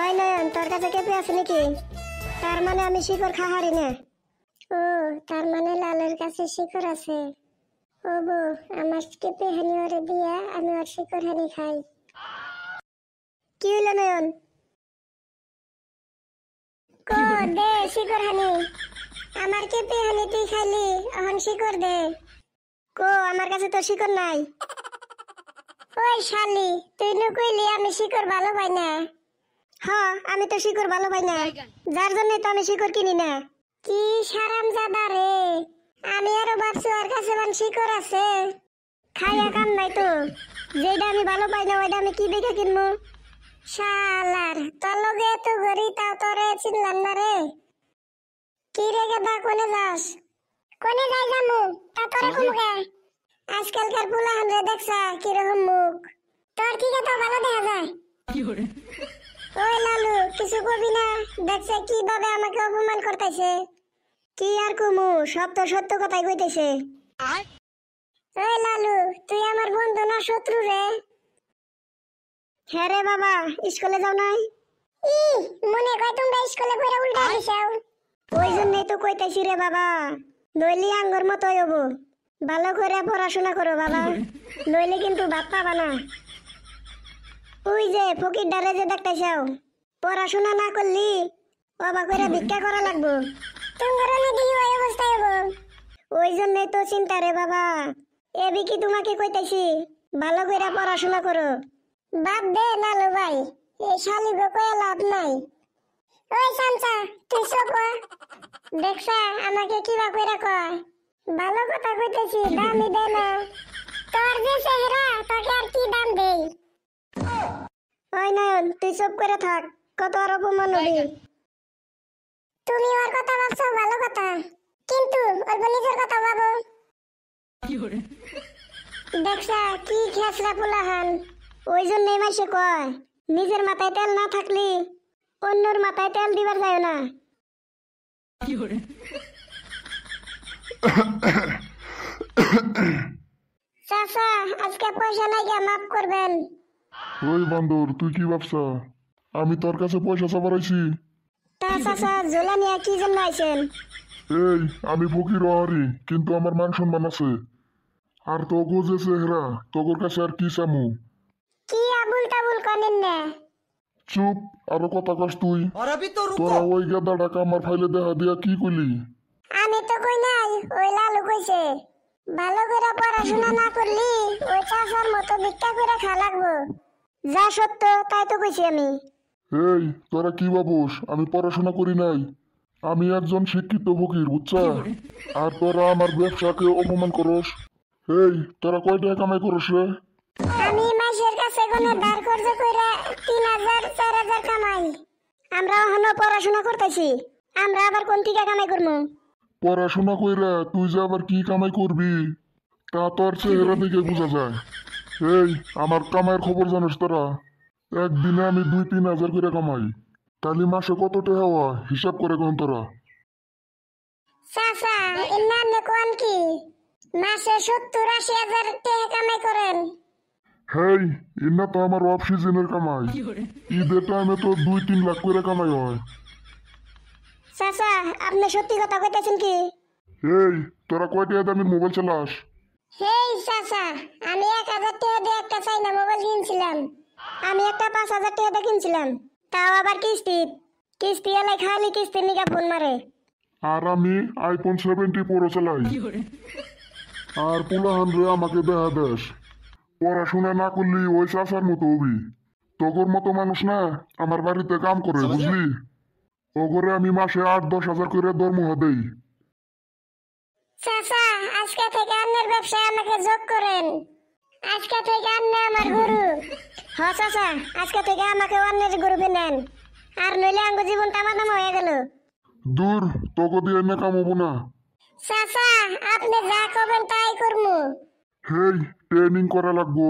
হয় নয়ন, তোর কাছে কেঁপে আছে নাকি? তার মানে আমি শিকড় খাহারি না। ও, তার মানে লালের কাছে শিকড় আছে। ও বউ, আমার কেঁপে হানি ওরে দিয়া আমি ওর শিকড় হানি খাই। কি হইলো নয়ন? কো দে শিকড় হানি। আমার কেঁপে হানি তুই খাইলি, এখন শিকড় দে। কো আমার কাছে তো শিকড় নাই। ওই শালি, তুই নু কইলি আমি শিকড় ভালো পাই না। হ্যাঁ, আমি তো শিকড় ভালো পাই না, যার জন্য তো আমি শিকড় কিনি না। কি হারামজাদা রে, আমি আরো ভাবছি ওর কাছে বান শিকড় আছে। খাইয়া কাম নাই তো, যেটা আমি ভালো পাই না ওইটা আমি কি দেখে কিনবো? শালার, তোর লগে এত ঘড়ি তাও তোরে চিনলাম না রে। কি রে গেদা, কোনে যাস? কোনে যাই জামু তা তোরে কমুকে? আজকালকার পোলাহান রে দেখছা কিরকম মুখ, তোর থেকে তো ভালো দেখা যায়। ওই লালু, কিছু কবি না? দেখছে কিভাবে আমাকে অপমান করতেছে। কি আর কমু, সব তো সত্য কথাই কইতেছে। ওই লালু, তুই আমার বন্ধু না শত্রু রে? হ্যাঁ রে বাবা, স্কুলে যাও নাই? মনে কয় তোমরা স্কুলে পড়ে উল্টা দিছাও। ওই জন্যই তো কইতাছি রে বাবা, নইলে আঙ্গুর মতোই হবো। ভালো করে পড়াশোনা করো বাবা, নইলে কিন্তু ভাত পাবা না। ওই যে ফকির ডারে যে দেখতেছাও, পড়াশোনা না করলি অবাক করে ভিক্ষা করা লাগবো। তোমার নাকি ওই অবস্থায় হবো। ওই জন্যই তো চিন্তা রে বাবা, এবি কি তোমাকে কইতাছি, ভালো করে পড়াশোনা করো। বাদ দে লালু ভাই, এই শালিগো কয়ে লাভ নাই। ওই সামসা, তুই সব দেখছা আমাকে কিবা কইরা কয়। ভালো কথা কইতেছি, দামই দে না। তোর যে চেহারা, তোকে আর কি দাম দেই? ওই নয়ন, তুই চুপ করে থাক, কত আর অপমান হবি। তুমি ওর কথা ভাবছো ভালো কথা, কিন্তু অল্প নিজের কথা ভাবো। দেখছা কি খেসরা পোলাহান। ওই জন্যই মাসে কয়, নিজের মাথায় তেল না থাকলি অন্যর মাথায় তেল দিবার যায় না। চাচা, আজকে পয়সা নাই গিয়া মাফ করবেন। ওই বান্দর, তুই কি ভাবছা আমি তোর কাছে পয়সা চাবার আইছি? তা চাচা, ঝোলা নিয়ে কি জন্য আইছেন? এই, আমি ফকির হরি, কিন্তু আমার মান সম্মান আছে। আর তোগো যে চেহারা, তোগোর কাছে আর কি চামু? কি আবুল তাবুল করেন না? চুপ, আরো কথা কস তুই। তোরা ওই গাদা টাকা আমার ফাইলে দেখা দিয়া কি কইলি? আমি তো কই নাই, ওই লালু কইছে। ভালো করে পড়াশোনা না করলি ওই চাচার মতো ভিক্ষা করে খা লাগবো। যা সত্য তাই তো কইছি আমি। এই, তোরা কি ভাবস আমি পড়াশোনা করি নাই? আমি একজন শিক্ষিত ফকির, বুঝছা? আর তোরা আমার ব্যবসাকে অপমান করস। এই, তোরা কয় টাকা কামাই করস রে? আমি মাসের কাছে কোনো ধার কর্জ কইরা 3000 4000 কামাই। আমরা এখনো পড়াশোনা করতেছি, আমরা আবার কোন টিকা কামাই করবো? পড়াশোনা কইরা তুই যে আবার কি কামাই করবি তা তোর চেহারা দেখে বোঝা যায়। এই, আমার কামাইয়ের খবর জানিস তোরা? একদিনে আমি 2-3 হাজার করে কামাই। তাহলে মাসে কত টাকা হয় হিসাব করে কোন তোরা? চাচা, ইন্নানে কোন কি মাসে 70-80 হাজার টাকা কামাই করেন? হেই, ইন্না তো আমার অফ সিজনের কামাই। ঈদের টাইমে তো 2-3 লাখ করে কামাই হয়। চাচা, আপনি সত্যি কথা কইতেছেন কি? এই, তোরা কয় টাকা দামের মোবাইল চালাস? হেই চাচা, আমি 1000 টাকা দিয়ে একটা চাইনা মোবাইল কিনছিলাম। আমি একটা 5000 টাকা দিয়ে কিনছিলাম, তাও আবার কিস্তি এলাই খালি কিস্তির নিকা ফোন মারে। আর আমি আইফোন 70 প্রো চালাই। আর পোলাহান রে আমাকে দেখা দেশ, পড়াশোনা না করলি ওই চাষার মতো হবি। তোগর মতো মানুষ না আমার বাড়িতে কাম করে, বুঝলি? ওগরে আমি মাসে 8-10 হাজার করে দরমহা দেই। চাচা, আজকে থেকে আপনার ব্যবসায় আমাকে যোগ করেন। আজকে থেকে আপনি আমার গুরু। হ্যাঁ চাচা, আজকে থেকে আমাকে অন্যের গুরু নেন, আর নইলে আঙ্গ জীবন তামাতাম হয়ে গেল। দূর, তোকে দিয়ে এনে কামাবো না। চাচা, আপনি যা করবেন তাই করবো। হেই, ট্রেনিং করা লাগবো।